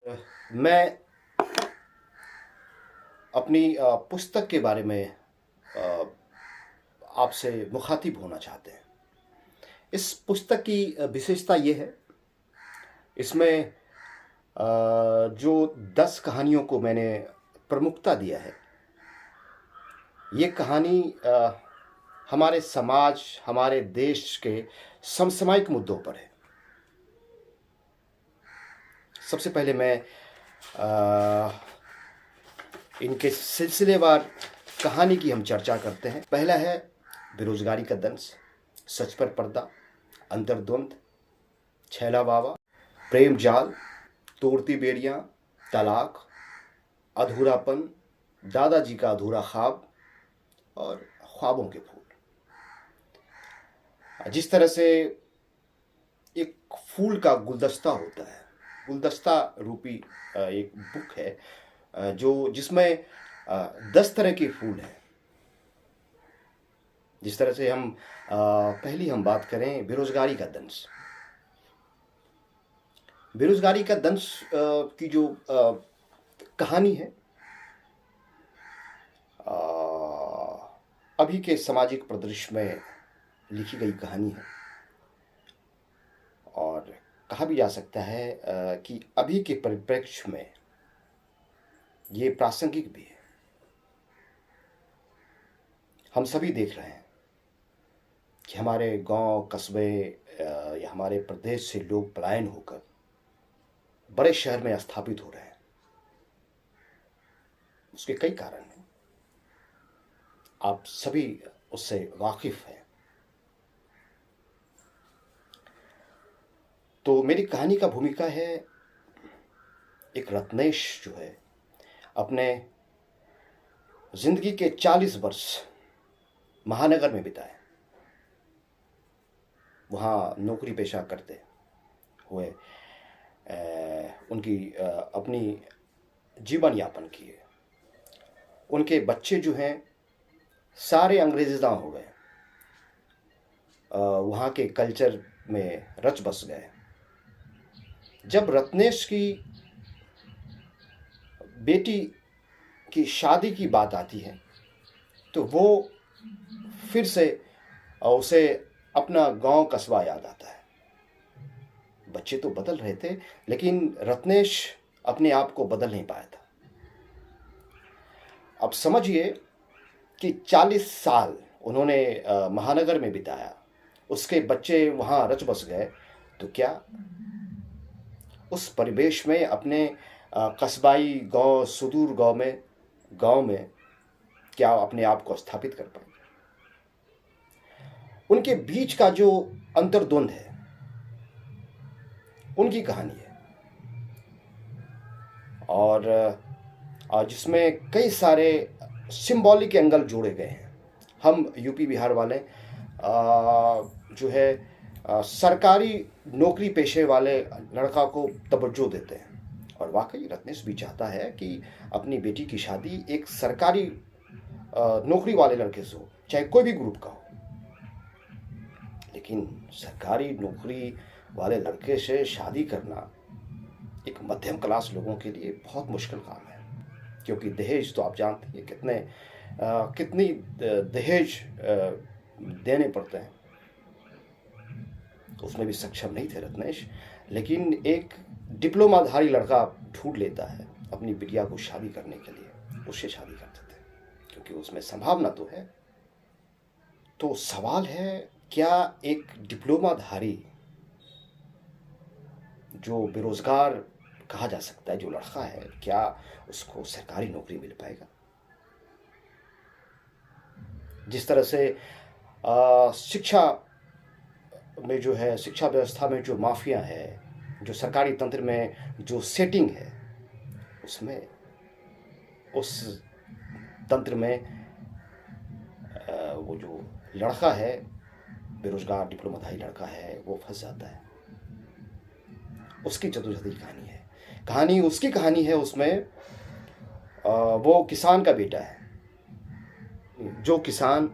मैं अपनी पुस्तक के बारे में अ, आपसे मुखातिब होना चाहते हैं। इस पुस्तक की विशेषता ये है, इसमें जो 10 कहानियों को मैंने प्रमुखता दिया है, ये कहानी हमारे समाज, हमारे देश के समसामयिक मुद्दों पर है। सबसे पहले मैं अ, इनके सिलसिलेवार कहानी की हम चर्चा करते हैं। पहला है बेरोजगारी का दंश, सच पर पर्दा, अंतर्द्वंद, छैला बाबा, प्रेम जाल, तोड़ती बेड़ियां, तलाक, अधूरापन, दादाजी का अधूरा ख्वाब और ख्वाबों के फूल। जिस तरह से एक फूल का गुलदस्ता होता है, गुलदस्ता रूपी एक बुक है जो जिसमें 10 तरह के फूल हैं। जिस तरह से हम पहली हम बात करें बेरोजगारी का दंश। बेरोजगारी का दंश की जो कहानी है, अ, अभी के सामाजिक परिदृश्य में लिखी गई कहानी है और कहा भी जा सकता है कि अभी के परिप्रेक्ष्य में ये प्रासंगिक भी है। हम सभी देख रहे हैं कि हमारे गांव, कस्बे या हमारे प्रदेश से लोग पलायन होकर बड़े शहर में स्थापित हो रहे हैं। उसके कई कारण हैं, आप सभी उससे वाकिफ हैं। तो मेरी कहानी का भूमिका है, एक रत्नेश जो है अपने जिंदगी के 40 वर्ष महानगर में बिताए। वहाँ नौकरी पेशा करते हुए उनकी अपनी जीवन यापन किए। उनके बच्चे जो हैं सारे अंग्रेज़दां हो गए, वहाँ के कल्चर में रच बस गए। जब रत्नेश की बेटी की शादी की बात आती है तो वो फिर से उसे अपना गांव कस्बा याद आता है। बच्चे तो बदल रहे थे, लेकिन रत्नेश अपने आप को बदल नहीं पाया था। अब समझिए कि 40 साल उन्होंने महानगर में बिताया, उसके बच्चे वहाँ रच बस गए, तो क्या उस परिवेश में अपने कस्बाई गांव, सुदूर गांव में क्या अपने आप को स्थापित कर पाए? उनके बीच का जो अंतर्द्वंद है, उनकी कहानी है और जिसमें कई सारे सिंबॉलिक एंगल जोड़े गए हैं। हम यूपी बिहार वाले जो है सरकारी नौकरी पेशे वाले लड़का को तवज्जो देते हैं और वाकई रत्नेश भी चाहता है कि अपनी बेटी की शादी एक सरकारी नौकरी वाले लड़के से हो, चाहे कोई भी ग्रुप का हो। लेकिन सरकारी नौकरी वाले लड़के से शादी करना एक मध्यम क्लास लोगों के लिए बहुत मुश्किल काम है, क्योंकि दहेज तो आप जानते हैं कितनी दहेज देने पड़ते हैं। उसमें भी सक्षम नहीं थे रत्नेश, लेकिन एक डिप्लोमाधारी लड़का ढूंढ लेता है अपनी बिटिया को शादी करने के लिए, उससे शादी करते थे क्योंकि उसमें संभावना तो है। तो सवाल है, क्या एक डिप्लोमाधारी जो बेरोजगार कहा जा सकता है जो लड़का है, क्या उसको सरकारी नौकरी मिल पाएगा? जिस तरह से शिक्षा में जो है, शिक्षा व्यवस्था में जो माफिया है, जो सरकारी तंत्र में जो सेटिंग है, उसमें उस तंत्र में वो जो लड़का है, बेरोजगार डिप्लोमाधारी लड़का है, वो फंस जाता है। उसकी जदोजहद की कहानी है। कहानी उसकी कहानी है, उसमें वो किसान का बेटा है, जो किसान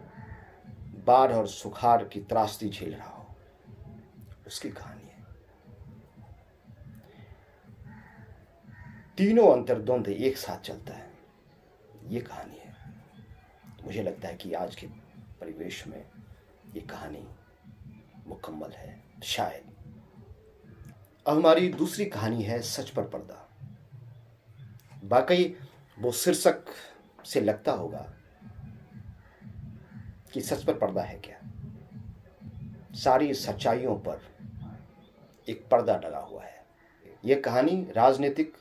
बाढ़ और सुखाड़ की त्रासदी झेल रहा हो, उसकी कहानी है। तीनों अंतर्द्वंद एक साथ चलता है, ये कहानी है। मुझे लगता है कि आज के परिवेश में ये कहानी मुकम्मल है शायद। अब हमारी दूसरी कहानी है सच पर पर्दा। वाकई वो शीर्षक से लगता होगा कि सच पर पर्दा है क्या। सारी सच्चाइयों पर एक पर्दा लगा हुआ है। ये कहानी राजनीतिक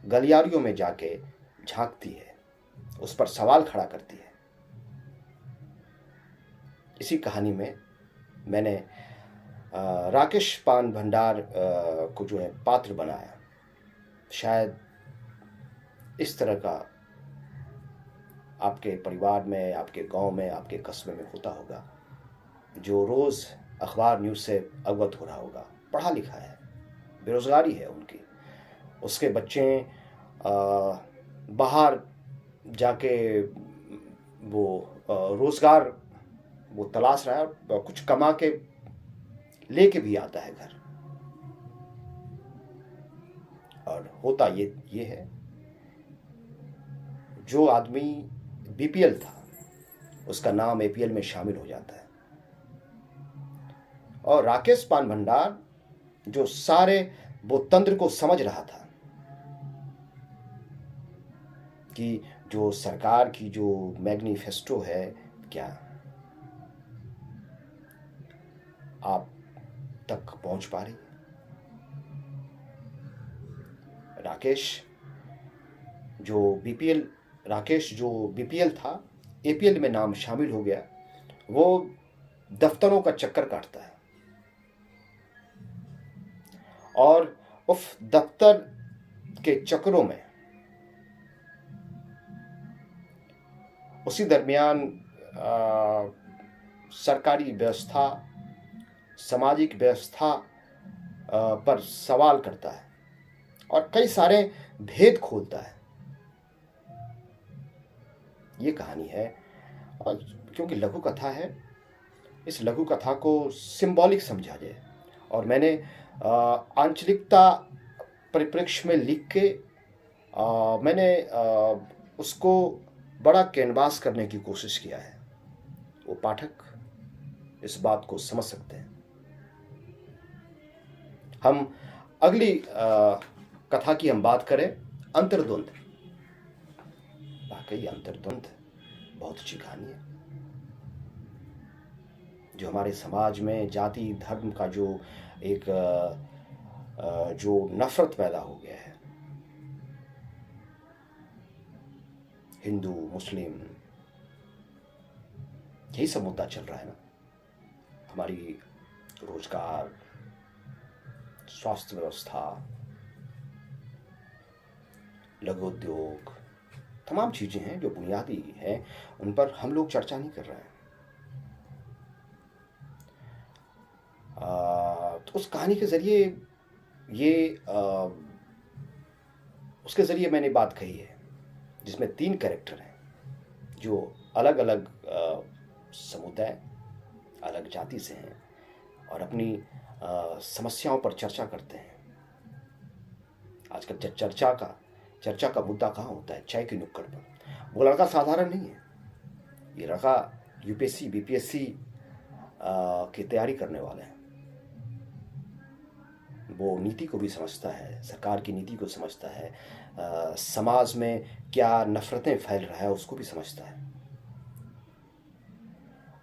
गलियारियों में जाके झांकती है, उस पर सवाल खड़ा करती है। इसी कहानी में मैंने राकेश पान भंडार को जो है पात्र बनाया। शायद इस तरह का आपके परिवार में, आपके गांव में, आपके कस्बे में होता होगा, जो रोज़ अखबार न्यूज़ से अवगत हो रहा होगा, पढ़ा लिखा है, बेरोज़गारी है उनकी, उसके बच्चे बाहर जाके वो रोज़गार वो तलाश रहा है, कुछ कमा के लेके भी आता है घर। और होता ये है, जो आदमी बीपीएल था उसका नाम एपीएल में शामिल हो जाता है। और राकेश पान भंडार जो सारे वो तंत्र को समझ रहा था कि जो सरकार की जो मैनिफेस्टो है क्या आप तक पहुंच पा रही है। राकेश जो बीपीएल था एपीएल में नाम शामिल हो गया। वो दफ्तरों का चक्कर काटता है और उस दफ्तर के चक्करों में उसी दरमियान सरकारी व्यवस्था, सामाजिक व्यवस्था पर सवाल करता है और कई सारे भेद खोलता है। ये कहानी है। और क्योंकि लघु कथा है, इस लघु कथा को सिंबॉलिक समझा जाए और मैंने आंचलिकता परिप्रेक्ष्य में लिख के मैंने उसको बड़ा कैनवास करने की कोशिश किया है। वो पाठक इस बात को समझ सकते हैं। हम अगली कथा की हम बात करें अंतर्द्वंद। वाकई अंतर्द्वंद बहुत अच्छी कहानी है, जो हमारे समाज में जाति धर्म का जो एक जो नफरत पैदा हो गया है, हिंदू मुस्लिम, यही सब मुद्दा चल रहा है ना। हमारी रोजगार, स्वास्थ्य व्यवस्था, लघु उद्योग, तमाम चीज़ें हैं जो बुनियादी हैं, उन पर हम लोग चर्चा नहीं कर रहे हैं। तो उस कहानी के ज़रिए उसके ज़रिए मैंने बात कही है, जिसमें 3 कैरेक्टर हैं जो अलग अलग समुदाय, अलग जाति से हैं और अपनी समस्याओं पर चर्चा करते हैं। आजकल चर्चा का मुद्दा कहाँ होता है? चाय की नुक्कड़ पर। वो लड़का साधारण नहीं है, ये लड़का यूपीएससी बीपीएससी की तैयारी करने वाले हैं। वो नीति को भी समझता है, सरकार की नीति को समझता है, समाज में क्या नफरतें फैल रहा है उसको भी समझता है।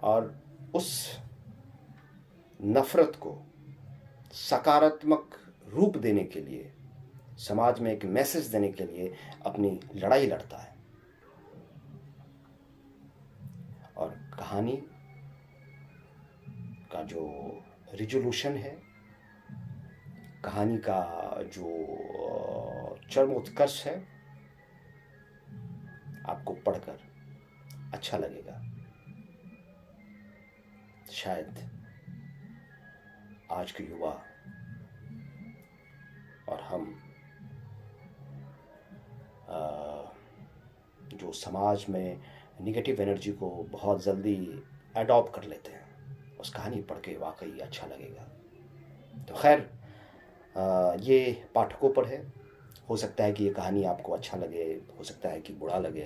और उस नफरत को सकारात्मक रूप देने के लिए, समाज में एक मैसेज देने के लिए अपनी लड़ाई लड़ता है। और कहानी का जो रिजोल्यूशन है, कहानी का जो चरमोत्कर्ष है, आपको पढ़कर अच्छा लगेगा। शायद आज के युवा और हम जो समाज में निगेटिव एनर्जी को बहुत जल्दी अडॉप्ट कर लेते हैं, उस कहानी पढ़ के वाकई अच्छा लगेगा। तो खैर ये पाठकों पर है, हो सकता है कि ये कहानी आपको अच्छा लगे, हो सकता है कि बुरा लगे,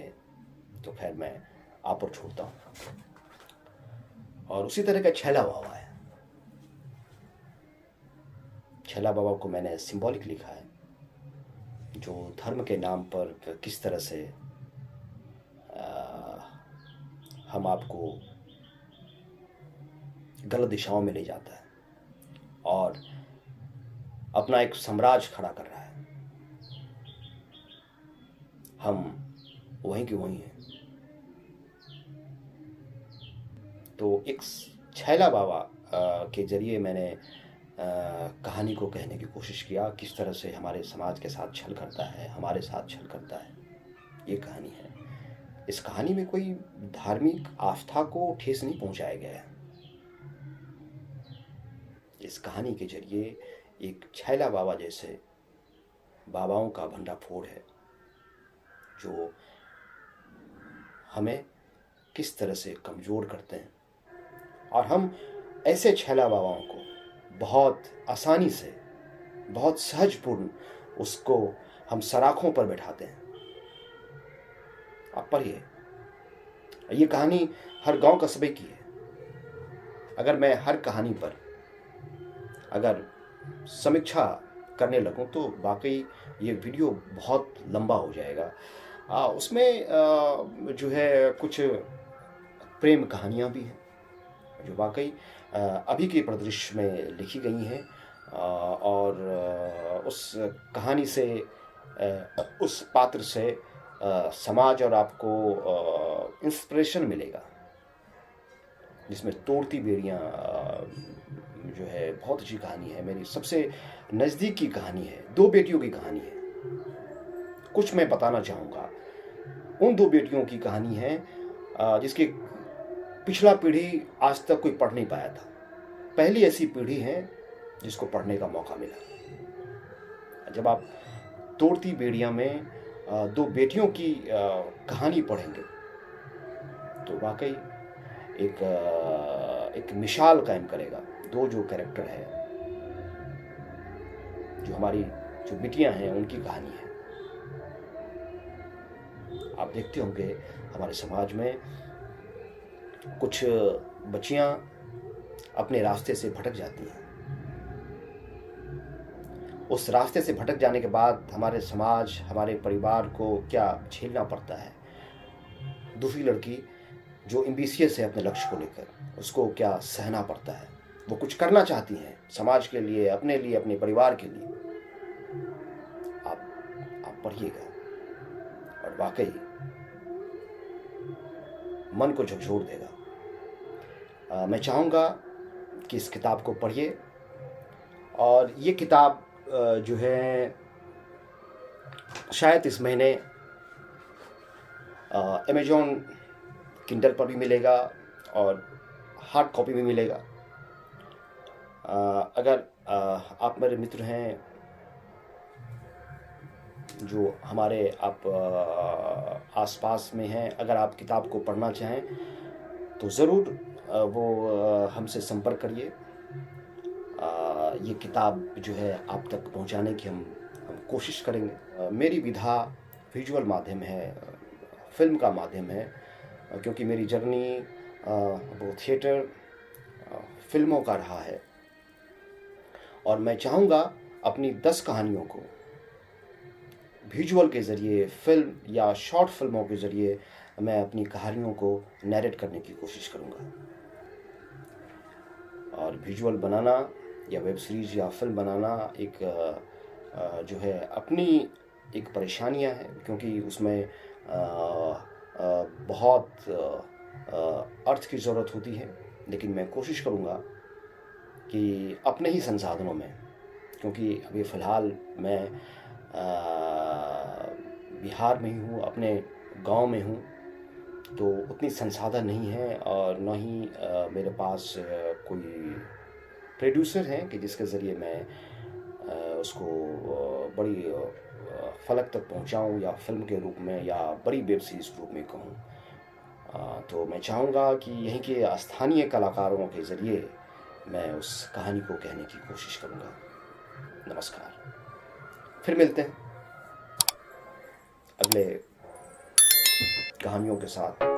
तो खैर मैं आप पर छोड़ता हूँ। और उसी तरह का छैला बाबा है। छैला बाबा को मैंने सिंबॉलिक लिखा है, जो धर्म के नाम पर किस तरह से हम आपको गलत दिशाओं में ले जाता है और अपना एक साम्राज्य खड़ा कर रहा है। हम वहीं के वहीं हैं। तो एक छैला बाबा के जरिए मैंने कहानी को कहने की कोशिश किया, किस तरह से हमारे समाज के साथ छल करता है, हमारे साथ छल करता है। ये कहानी है। इस कहानी में कोई धार्मिक आस्था को ठेस नहीं पहुंचाया गया है। इस कहानी के जरिए एक छैला बाबा जैसे बाबाओं का भंडाफोड़ है, जो हमें किस तरह से कमज़ोर करते हैं, और हम ऐसे छैला बाबाओं को बहुत आसानी से, बहुत सहजपूर्ण उसको हम सराखों पर बैठाते हैं। आप पढ़िए, ये कहानी हर गांव कस्बे की है। अगर मैं हर कहानी पर अगर समीक्षा करने लगूं तो वाकई ये वीडियो बहुत लंबा हो जाएगा। उसमें जो है कुछ प्रेम कहानियाँ भी हैं, जो वाकई अभी के परिदृश्य में लिखी गई हैं, और उस कहानी से, उस पात्र से समाज और आपको इंस्पिरेशन मिलेगा, जिसमें तोड़ती बेड़ियाँ जो है बहुत अच्छी कहानी है। मेरी सबसे नज़दीक की कहानी है, दो बेटियों की कहानी है। कुछ मैं बताना चाहूँगा। उन दो बेटियों की कहानी है जिसकी पिछला पीढ़ी आज तक कोई पढ़ नहीं पाया था। पहली ऐसी पीढ़ी है जिसको पढ़ने का मौका मिला। जब आप तोड़ती बेड़ियाँ में दो बेटियों की कहानी पढ़ेंगे तो वाकई एक मिसाल कायम करेगा। दो जो कैरेक्टर है, जो हमारी जो बिटियां हैं, उनकी कहानी है। आप देखते होंगे हमारे समाज में कुछ बच्चियां अपने रास्ते से भटक जाती हैं। उस रास्ते से भटक जाने के बाद हमारे समाज, हमारे परिवार को क्या झेलना पड़ता है। दूसरी लड़की जो एम्बिशियस है अपने लक्ष्य को लेकर, उसको क्या सहना पड़ता है। वो कुछ करना चाहती हैं समाज के लिए, अपने लिए, अपने परिवार के लिए। आप पढ़िएगा और वाकई मन को झकझोर देगा। मैं चाहूँगा कि इस किताब को पढ़िए। और ये किताब जो है शायद इस महीने अमेज़ॉन किंडल पर भी मिलेगा और हार्ड कॉपी भी मिलेगा। अगर आप मेरे मित्र हैं जो हमारे आप आसपास में हैं, अगर आप किताब को पढ़ना चाहें तो ज़रूर वो हमसे संपर्क करिए। ये किताब जो है आप तक पहुंचाने की हम कोशिश करेंगे। मेरी विधा विजुअल माध्यम है, फिल्म का माध्यम है, क्योंकि मेरी जर्नी वो थिएटर, फिल्मों का रहा है। और मैं चाहूँगा अपनी 10 कहानियों को विजुअल के ज़रिए, फिल्म या शॉर्ट फिल्मों के ज़रिए मैं अपनी कहानियों को नैरेट करने की कोशिश करूँगा। और विजुअल बनाना या वेब सीरीज़ या फिल्म बनाना एक जो है अपनी एक परेशानियाँ हैं, क्योंकि उसमें बहुत अर्थ की ज़रूरत होती है। लेकिन मैं कोशिश करूँगा कि अपने ही संसाधनों में, क्योंकि अभी फ़िलहाल मैं बिहार में ही हूँ, अपने गांव में हूँ, तो उतनी संसाधन नहीं है और न ही मेरे पास कोई प्रोड्यूसर हैं कि जिसके ज़रिए मैं उसको बड़ी फलक तक पहुंचाऊं, या फिल्म के रूप में या बड़ी वेब सीरीज़ के रूप में कहूं। तो मैं चाहूँगा कि यहीं के स्थानीय कलाकारों के ज़रिए मैं उस कहानी को कहने की कोशिश करूँगा। नमस्कार, फिर मिलते हैं। अगले कहानियों के साथ।